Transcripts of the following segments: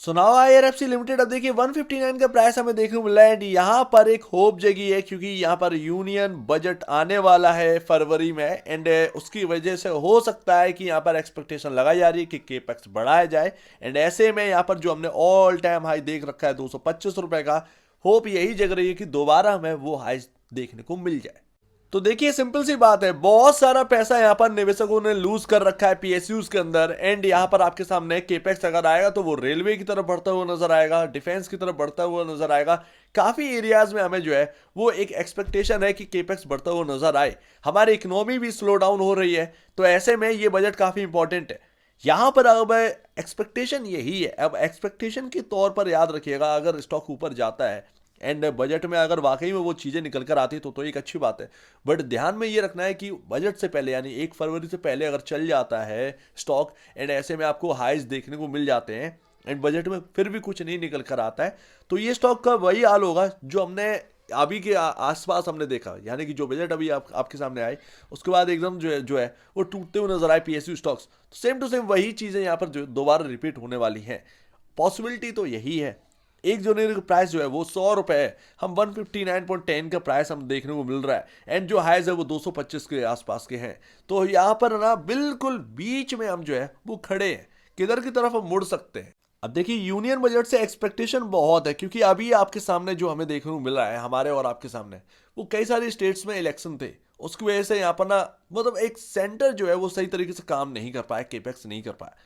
सुनाओ IRFC limited. अब देखिए 159 का प्राइस हमें देखने को मिल रहा है एंड यहाँ पर एक होप जगी है क्योंकि यहाँ पर यूनियन बजट आने वाला है फरवरी में एंड उसकी वजह से हो सकता है कि यहाँ पर एक्सपेक्टेशन लगाई जा रही है कि केपेक्स बढ़ाया जाए एंड ऐसे में यहाँ पर जो हमने ऑल टाइम हाई देख रखा है 225 रुपए का, होप यही जग रही है कि दोबारा हमें वो हाई देखने को मिल जाए। तो देखिए सिंपल सी बात है, बहुत सारा पैसा यहाँ पर निवेशकों ने लूज कर रखा है पीएसयूज के अंदर एंड यहाँ पर आपके सामने केपेक्स अगर आएगा तो वो रेलवे की तरफ बढ़ता हुआ नजर आएगा, डिफेंस की तरफ बढ़ता हुआ नजर आएगा। काफी एरियाज में हमें जो है वो एक एक्सपेक्टेशन है कि केपेक्स बढ़ता हुआ नजर आए। हमारी इकोनॉमी भी स्लो डाउन हो रही है तो ऐसे में ये बजट काफी इंपॉर्टेंट है। यहां पर अब एक्सपेक्टेशन यही है, अब एक्सपेक्टेशन के तौर पर याद रखिएगा अगर स्टॉक ऊपर जाता है एंड बजट में अगर वाकई में वो चीज़ें निकल कर आती तो एक अच्छी बात है। बट ध्यान में ये रखना है कि बजट से पहले यानी 1 फरवरी से पहले अगर चल जाता है स्टॉक एंड ऐसे में आपको हाइज देखने को मिल जाते हैं एंड बजट में फिर भी कुछ नहीं निकल कर आता है तो ये स्टॉक का वही हाल होगा जो हमने अभी के आसपास हमने देखा, यानी कि जो बजट अभी आपके सामने आए उसके बाद एकदम जो है वो टूटते हुए नजर आए पीएसयू स्टॉक्स। तो सेम टू सेम वही चीज़ें यहाँ पर जो दोबारा रिपीट होने वाली हैं। पॉसिबिलिटी तो यही है। एक जनवरी का प्राइस जो है वो 100 रुपए है, हम 159.10 का प्राइस हम देखने को मिल रहा है एंड जो हाइज है वो 225 के आसपास के हैं। तो यहाँ पर ना बिल्कुल बीच में हम जो है वो खड़े हैं, किधर की तरफ हम मुड़ सकते हैं। अब देखिए यूनियन बजट से एक्सपेक्टेशन बहुत है क्योंकि अभी आपके सामने जो हमें देखने को मिल रहा है, हमारे और आपके सामने वो कई सारी स्टेट्स में इलेक्शन थे, उसकी वजह से यहाँ पर ना मतलब एक सेंटर जो है वो सही तरीके से काम नहीं कर पाया, केपेक्स नहीं कर पाया।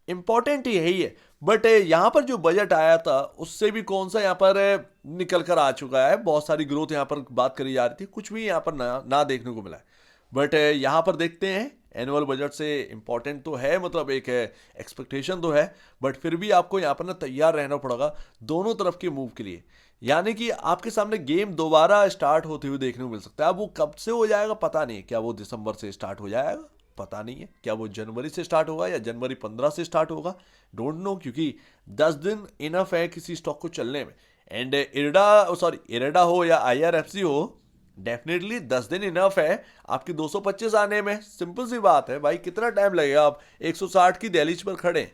इंपॉर्टेंट यही है। बट यहाँ पर जो बजट आया था उससे भी कौन सा यहाँ पर निकल कर आ चुका है, बहुत सारी ग्रोथ यहाँ पर बात करी जा रही थी, कुछ भी यहाँ पर ना देखने को मिला है। बट यहाँ पर देखते हैं एनुअल बजट से इंपॉर्टेंट तो है, मतलब एक एक्सपेक्टेशन तो है, बट फिर भी आपको यहाँ पर ना तैयार रहना पड़ेगा दोनों तरफ के मूव के लिए। यानी कि आपके सामने गेम दोबारा स्टार्ट होते हुए देखने को मिल सकता है। अब वो कब से हो जाएगा पता नहीं, क्या वो दिसंबर से स्टार्ट हो जाएगा पता नहीं है, क्या वो जनवरी से स्टार्ट होगा या जनवरी 15 से स्टार्ट होगा, डोंट नो, क्योंकि 10 दिन इनफ है किसी स्टॉक को चलने में। एंड इरेडा हो या आईआरएफसी हो, डेफिनेटली 10 दिन इनफ है आपकी 225 आने में। सिंपल सी बात है भाई, कितना टाइम लगेगा, आप 160 की दहलीज पर खड़े हैं,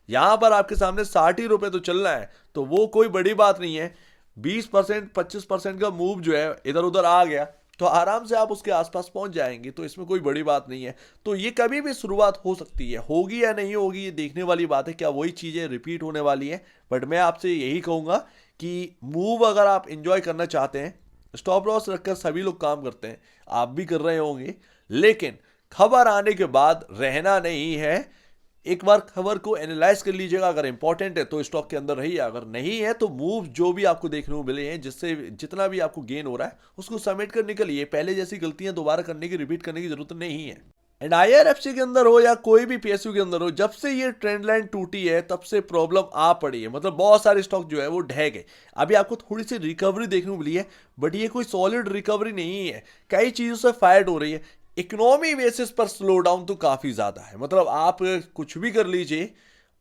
यहां पर आपके सामने 60 ही रुपए तो चल रहा है, तो वो कोई बड़ी बात नहीं है। 20% 25% का मूव जो है इधर उधर आ गया तो आराम से आप उसके आसपास पहुंच जाएंगे, तो इसमें कोई बड़ी बात नहीं है। तो ये कभी भी शुरुआत हो सकती है, होगी या नहीं होगी ये देखने वाली बात है, क्या वही चीज़ें रिपीट होने वाली हैं। बट मैं आपसे यही कहूँगा कि मूव अगर आप इंजॉय करना चाहते हैं, स्टॉप लॉस रखकर सभी लोग काम करते हैं, आप भी कर रहे होंगे, लेकिन खबर आने के बाद रहना नहीं है। एक बार खबर को एनालाइज कर लीजिएगा, अगर इंपॉर्टेंट है तो स्टॉक के अंदर रहिए, अगर नहीं है तो मूव जो भी आपको देखने को मिले हैं जिससे जितना भी आपको गेन हो रहा है उसको समेट कर निकलिए। पहले जैसी गलतियां दोबारा करने की, रिपीट करने की जरूरत नहीं है। एंड आईआरएफसी के अंदर हो या कोई भी पीएसयू के अंदर हो, जब से ये ट्रेंड लाइन टूटी है तब से प्रॉब्लम आ पड़ी है, मतलब बहुत सारे स्टॉक जो है वो ढह गए। अभी आपको थोड़ी सी रिकवरी देखने को मिली है बट ये कोई सॉलिड रिकवरी नहीं है, कई चीजों से फाइट हो रही है। इकोनॉमी बेसिस पर स्लो डाउन तो काफी ज्यादा है, मतलब आप कुछ भी कर लीजिए,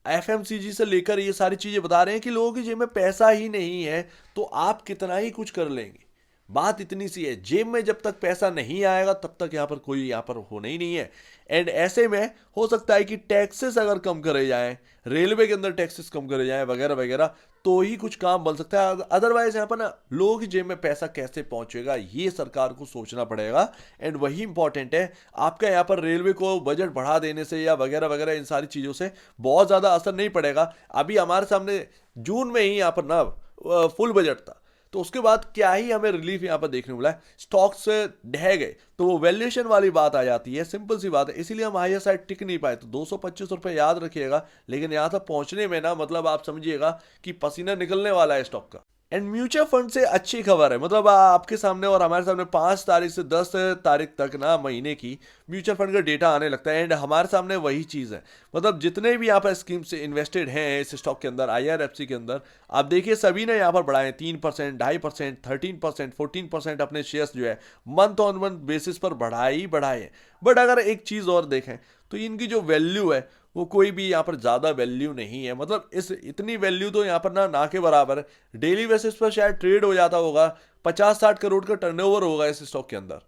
एफएमसीजी से लेकर ये सारी चीजें बता रहे हैं कि लोगों की जेब में पैसा ही नहीं है तो आप कितना ही कुछ कर लेंगे। बात इतनी सी है, जेब में जब तक पैसा नहीं आएगा तब तक यहाँ पर कोई यहाँ पर होना ही नहीं है। एंड ऐसे में हो सकता है कि टैक्सेस अगर कम करे जाएं, रेलवे के अंदर टैक्सेस कम करे जाएं वगैरह वगैरह, तो ही कुछ काम बन सकता है। अदरवाइज यहाँ पर ना लोगों की जेब में पैसा कैसे पहुंचेगा ये सरकार को सोचना पड़ेगा। एंड वही इंपॉर्टेंट है, आपका यहाँ पर रेलवे को बजट बढ़ा देने से या वगैरह वगैरह इन सारी चीज़ों से बहुत ज़्यादा असर नहीं पड़ेगा। अभी हमारे सामने जून में ही यहाँ पर ना फुल बजट था, तो उसके बाद क्या ही हमें रिलीफ यहाँ पर देखने को मिला है, स्टॉक्स ढह गए, तो वो वैल्यूएशन वाली बात आ जाती है। सिंपल सी बात है, इसीलिए हम हायर साइड टिक नहीं पाए। तो 225 रुपए याद रखिएगा, लेकिन यहाँ तक पहुंचने में ना मतलब आप समझिएगा कि पसीना निकलने वाला है स्टॉक का। एंड म्यूचुअल फंड से अच्छी खबर है, मतलब आपके सामने और हमारे सामने 5 तारीख से 10 तारीख तक ना महीने की म्यूचुअल फंड का डेटा आने लगता है। एंड हमारे सामने वही चीज़ है, मतलब जितने भी यहाँ पर स्कीम से इन्वेस्टेड हैं इस स्टॉक के अंदर, आईआरएफसी के अंदर, आप देखिए सभी ने यहाँ पर बढ़ाए 3%, 2.5%, 13%, 14% अपने शेयर्स जो है मंथ ऑन मंथ बेसिस पर बढ़ाए। बट अगर एक चीज़ और देखें तो इनकी जो वैल्यू है वो कोई भी यहाँ पर ज़्यादा वैल्यू नहीं है, मतलब इस इतनी वैल्यू तो यहाँ पर ना के बराबर है। डेली बेसिस पर शायद ट्रेड हो जाता होगा, 50-60 करोड़ का टर्नओवर होगा इस स्टॉक के अंदर,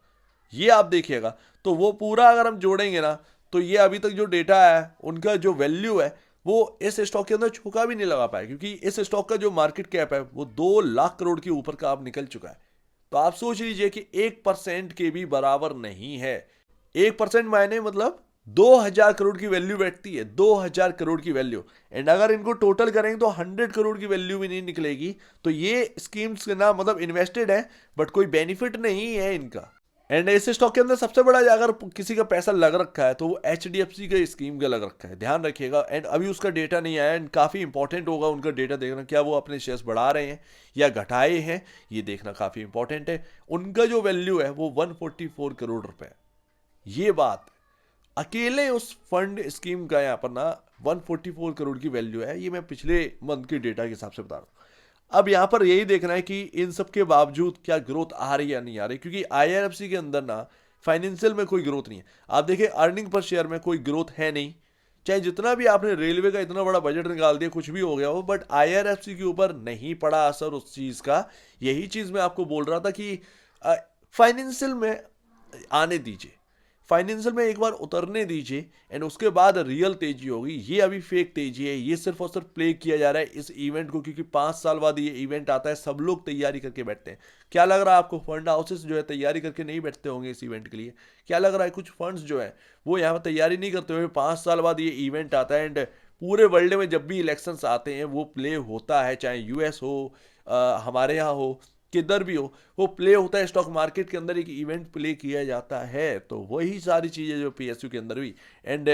ये आप देखिएगा। तो वो पूरा अगर हम जोड़ेंगे ना तो ये अभी तक जो डेटा है उनका जो वैल्यू है वो इस स्टॉक के अंदर छूका भी नहीं लगा पाया, क्योंकि इस स्टॉक का जो मार्केट कैप है वो 2 लाख करोड़ के ऊपर का अब निकल चुका है। तो आप सोच लीजिए कि 1% के भी बराबर नहीं है। 1% मायने मतलब 2000 करोड़ की वैल्यू बैठती है, 2000 करोड़ की वैल्यू। एंड अगर इनको टोटल करेंगे तो 100 करोड़ की वैल्यू भी नहीं निकलेगी। तो ये स्कीम्स के ना मतलब इन्वेस्टेड है बट कोई बेनिफिट नहीं है इनका। एंड इस स्टॉक के अंदर सबसे बड़ा अगर किसी का पैसा लग रखा है तो वो HDFC का स्कीम का लग रखा है, ध्यान रखिएगा। एंड अभी उसका डेटा नहीं आया एंड काफ़ी इंपॉर्टेंट होगा उनका डेटा देखना, क्या वो अपने शेयर्स बढ़ा रहे हैं या घटाए हैं, ये देखना काफ़ी इंपॉर्टेंट है। उनका जो वैल्यू है वो 144 करोड़ रुपए, ये बात अकेले उस फंड स्कीम का यहाँ पर ना 144 करोड़ की वैल्यू है। ये मैं पिछले मंथ के डेटा के हिसाब से बता रहा हूँ। अब यहाँ पर यही देखना है कि इन सब के बावजूद क्या ग्रोथ आ रही है या नहीं आ रही, क्योंकि IRFC के अंदर ना फाइनेंशियल में कोई ग्रोथ नहीं है। आप देखिए अर्निंग पर शेयर में कोई ग्रोथ है नहीं, चाहे जितना भी आपने रेलवे का इतना बड़ा बजट निकाल दिया, कुछ भी हो गया हो, बट IRFC के ऊपर नहीं पड़ा असर उस चीज़ का। यही चीज़ मैं आपको बोल रहा था कि फाइनेंशियल में आने दीजिए, फाइनेंशियल में एक बार उतरने दीजिए एंड उसके बाद रियल तेजी होगी। ये अभी फेक तेजी है, ये सिर्फ और सिर्फ प्ले किया जा रहा है इस इवेंट को, क्योंकि 5 साल बाद ये इवेंट आता है, सब लोग तैयारी करके बैठते हैं। क्या लग रहा है आपको फंड हाउसेस जो है तैयारी करके नहीं बैठते होंगे इस इवेंट के लिए? क्या लग रहा है कुछ फंड्स जो है वो यहाँ पर तैयारी नहीं करते होंगे? 5 साल बाद ये इवेंट आता है एंड पूरे वर्ल्ड में जब भी इलेक्शंस आते हैं वो प्ले होता है, चाहे US हो, हमारे यहाँ हो, किधर भी हो, वो प्ले होता है। स्टॉक मार्केट के अंदर एक इवेंट प्ले किया जाता है। तो वही सारी चीज़ें जो PSU के अंदर हुई एंड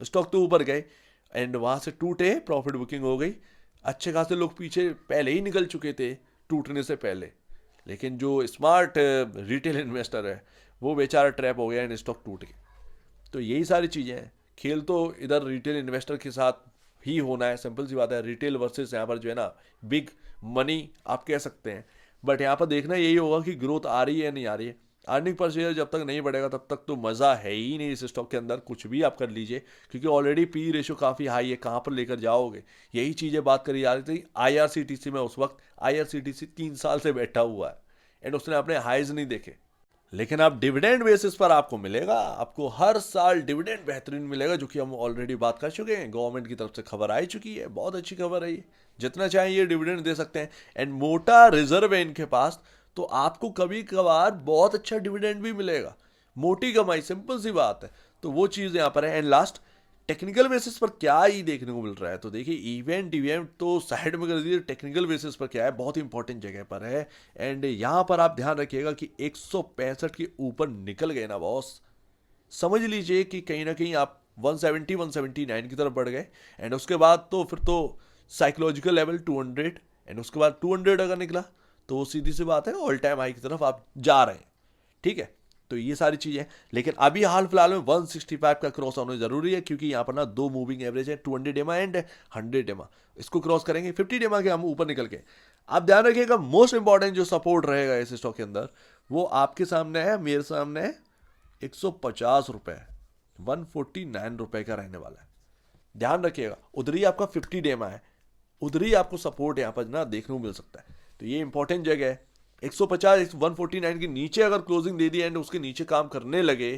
स्टॉक तो ऊपर गए एंड वहाँ से टूटे, प्रॉफिट बुकिंग हो गई, अच्छे खासे लोग पीछे पहले ही निकल चुके थे टूटने से पहले। लेकिन जो स्मार्ट रिटेल इन्वेस्टर है वो बेचारा ट्रैप हो गया एंड स्टॉक टूट गया। तो यही सारी चीज़ें हैं। खेल तो इधर रिटेल इन्वेस्टर के साथ ही होना है, सिंपल सी बात है। रिटेल वर्सेस यहाँ पर जो है ना बिग मनी आप कह सकते हैं। बट यहाँ पर देखना यही होगा कि ग्रोथ आ रही है या नहीं आ रही है। अर्निंग पर शेयर जब तक नहीं बढ़ेगा तब तक तो मज़ा है ही नहीं इस स्टॉक के अंदर, कुछ भी आप कर लीजिए, क्योंकि ऑलरेडी पी रेशो काफ़ी हाई है। कहाँ पर लेकर जाओगे, यही चीज़ें बात करी जा रही थी। IRCTC में उस वक्त IRCTC 3 साल से बैठा हुआ है एंड उसने अपने हाइज नहीं देखे। लेकिन आप डिविडेंड बेसिस पर आपको मिलेगा, आपको हर साल डिविडेंड बेहतरीन मिलेगा, जो कि हम ऑलरेडी बात कर चुके हैं। गवर्नमेंट की तरफ से खबर आई चुकी है, बहुत अच्छी खबर है ये। जितना चाहें ये डिविडेंड दे सकते हैं एंड मोटा रिजर्व है इनके पास, तो आपको कभी कभार बहुत अच्छा डिविडेंड भी मिलेगा। मोटी कमाई, सिंपल सी बात है। तो वो चीज़ यहाँ पर है। एंड लास्ट टेक्निकल बेसिस पर क्या ही देखने को मिल रहा है, तो देखिए इवेंट तो साइड में कर दीजिए, टेक्निकल बेसिस पर क्या है, बहुत इंपॉर्टेंट जगह पर है। एंड यहाँ पर आप ध्यान रखिएगा कि 165 के ऊपर निकल गए ना बॉस, समझ लीजिए कि कहीं ना कहीं आप 170 179 की तरफ बढ़ गए। एंड उसके बाद तो फिर तो साइकोलॉजिकल लेवल 200 एंड उसके बाद 200 अगर निकला तो सीधी सी बात है ऑल टाइम हाई की तरफ आप जा रहे हैं। ठीक है, तो ये सारी चीज़ें। लेकिन अभी हाल फिलहाल में 165 का क्रॉस होना जरूरी है, क्योंकि यहाँ पर ना 2 मूविंग एवरेज है, 200 डेमा एंड 100 डेमा। इसको क्रॉस करेंगे 50 डेमा के हम ऊपर निकल के। आप ध्यान रखिएगा मोस्ट इंपॉर्टेंट जो सपोर्ट रहेगा इस स्टॉक के अंदर वो आपके सामने है, मेरे सामने है, 150 रुपये, 149 रुपये का रहने वाला है। ध्यान रखिएगा उधर ही आपका 50 डेमा है, उधर ही आपको सपोर्ट यहाँ पर ना देखने को मिल सकता है। तो ये इंपॉर्टेंट जगह है। 150 149 के नीचे अगर क्लोजिंग दे दी एंड उसके नीचे काम करने लगे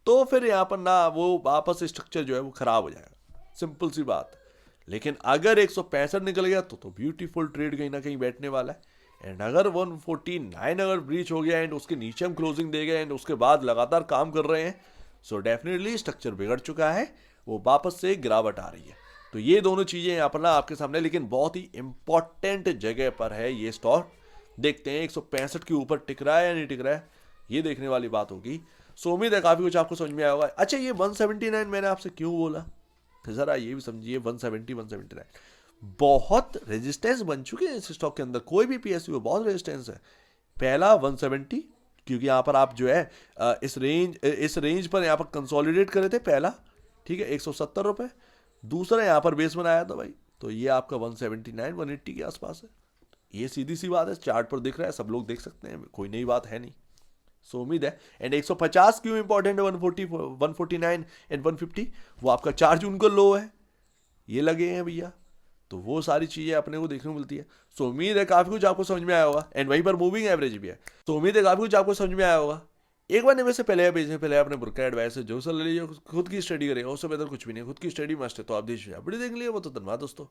तो फिर यहाँ पर ना वो वापस स्ट्रक्चर जो है वो खराब हो जाएगा, सिंपल सी बात। लेकिन अगर 165 निकल गया तो ब्यूटीफुल ट्रेड कहीं ना कहीं बैठने वाला है। एंड अगर 149 अगर ब्रीच हो गया एंड उसके नीचे हम क्लोजिंग दे गए एंड उसके बाद लगातार काम कर रहे हैं, सो डेफिनेटली स्ट्रक्चर बिगड़ चुका है, वो वापस से गिरावट आ रही है। तो ये दोनों चीज़ें यहाँ पर ना आपके सामने, लेकिन बहुत ही इंपॉर्टेंट जगह पर है ये स्टॉक। देखते हैं 165 के ऊपर टिक रहा है या नहीं टिक रहा है, ये देखने वाली बात होगी। सो उम्मीद है काफ़ी कुछ आपको समझ में आया होगा। अच्छा, ये 179 मैंने आपसे क्यों बोला, ज़रा ये भी समझिए। 170 179 बहुत रेजिस्टेंस बन चुके हैं इस स्टॉक के अंदर, कोई भी PSU में बहुत रेजिस्टेंस है। पहला 170, क्योंकि यहाँ पर आप जो है इस रेंज पर यहाँ पर कंसोलिडेट करे थे पहला, ठीक है, 170 रुपये। दूसरा यहाँ पर बेस बनाया था भाई, तो ये आपका 179 180 के आसपास है। ये सीधी सी बात है, चार्ट पर दिख रहा है, सब लोग देख सकते हैं, कोई नई बात है नहीं। सो उम्मीद है। एंड 150 क्यों इंपॉर्टेंट है, 149 एंड 150, वो आपका 4 जून को लो है, ये लगे हैं भैया। तो वो सारी चीज़ें अपने को देखने को मिलती है। सो उम्मीद है काफ़ी कुछ आपको समझ में आया होगा। एंड वहीं पर मूविंग एवरेज भी है, तो उम्मीद है काफ़ी कुछ आपको समझ में आया होगा। एक बार निवेश से पहले या बेचने से पहले अपने ब्रोकर एडवाइस से जो सलाह लीजिए खुद की स्टडी करेगा, उससे बेहतर कुछ भी नहीं। खुद की स्टडी मस्ट है। तो आप देख लीजिए, वीडियो देख लिया वो तो धन्यवाद दोस्तों।